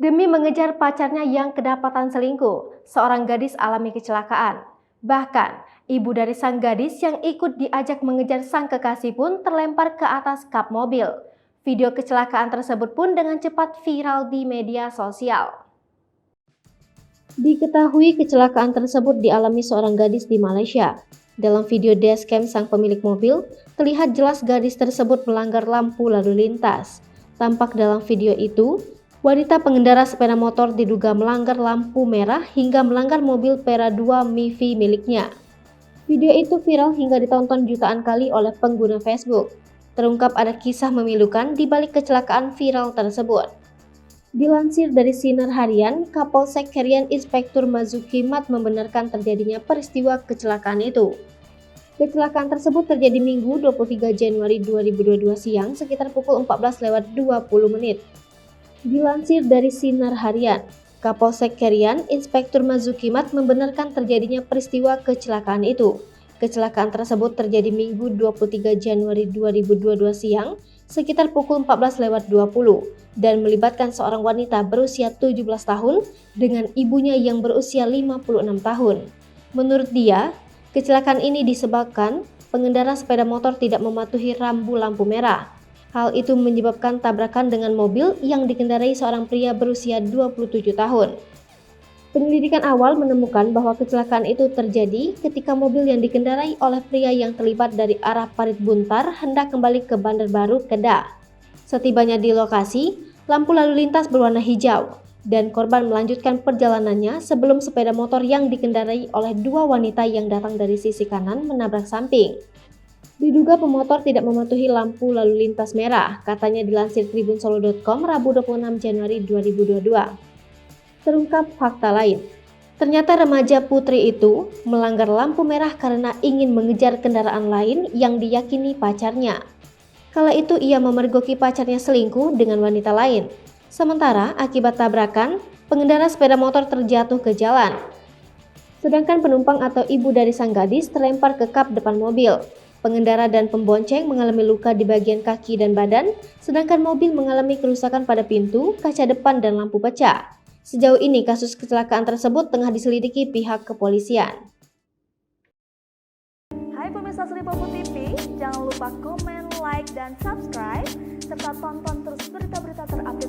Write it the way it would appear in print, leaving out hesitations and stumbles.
Demi mengejar pacarnya yang kedapatan selingkuh, seorang gadis alami kecelakaan. Bahkan, ibu dari sang gadis yang ikut diajak mengejar sang kekasih pun terlempar ke atas kap mobil. Video kecelakaan tersebut pun dengan cepat viral di media sosial. Diketahui kecelakaan tersebut dialami seorang gadis di Malaysia. Dalam video dashcam sang pemilik mobil, terlihat jelas gadis tersebut melanggar lampu lalu lintas. Tampak dalam video itu, wanita pengendara sepeda motor diduga melanggar lampu merah hingga melanggar mobil Pera 2 Mivi miliknya. Video itu viral hingga ditonton jutaan kali oleh pengguna Facebook. Terungkap ada kisah memilukan di balik kecelakaan viral tersebut. Dilansir dari Sinar Harian, Kapolsek Kerian Inspektur Mazuki Mat membenarkan terjadinya peristiwa kecelakaan itu. Kecelakaan tersebut terjadi Minggu 23 Januari 2022 siang sekitar pukul 14:20. Dilansir dari Sinar Harian, Kapolsek Kerian Inspektur Mazuki Mat membenarkan terjadinya peristiwa kecelakaan itu. Kecelakaan tersebut terjadi Minggu 23 Januari 2022 siang sekitar pukul 14:20 dan melibatkan seorang wanita berusia 17 tahun dengan ibunya yang berusia 56 tahun. Menurut dia, kecelakaan ini disebabkan pengendara sepeda motor tidak mematuhi rambu lampu merah. Hal itu menyebabkan tabrakan dengan mobil yang dikendarai seorang pria berusia 27 tahun. Penyelidikan awal menemukan bahwa kecelakaan itu terjadi ketika mobil yang dikendarai oleh pria yang terlibat dari arah Parit Buntar hendak kembali ke Bandar Baru, Kedah. Setibanya di lokasi, lampu lalu lintas berwarna hijau dan korban melanjutkan perjalanannya sebelum sepeda motor yang dikendarai oleh dua wanita yang datang dari sisi kanan menabrak samping. Diduga pemotor tidak mematuhi lampu lalu lintas merah, katanya dilansir tribunsolo.com Rabu 26 Januari 2022. Terungkap fakta lain. Ternyata remaja putri itu melanggar lampu merah karena ingin mengejar kendaraan lain yang diyakini pacarnya. Kala itu ia memergoki pacarnya selingkuh dengan wanita lain. Sementara akibat tabrakan, pengendara sepeda motor terjatuh ke jalan. Sedangkan penumpang atau ibu dari sang gadis terlempar ke kap depan mobil. Pengendara dan pembonceng mengalami luka di bagian kaki dan badan, sedangkan mobil mengalami kerusakan pada pintu, kaca depan dan lampu pecah. Sejauh ini kasus kecelakaan tersebut tengah diselidiki pihak kepolisian. Hai pemirsa Sri Popo TV, jangan lupa komen, like, dan subscribe, serta tonton terus berita-berita terupdate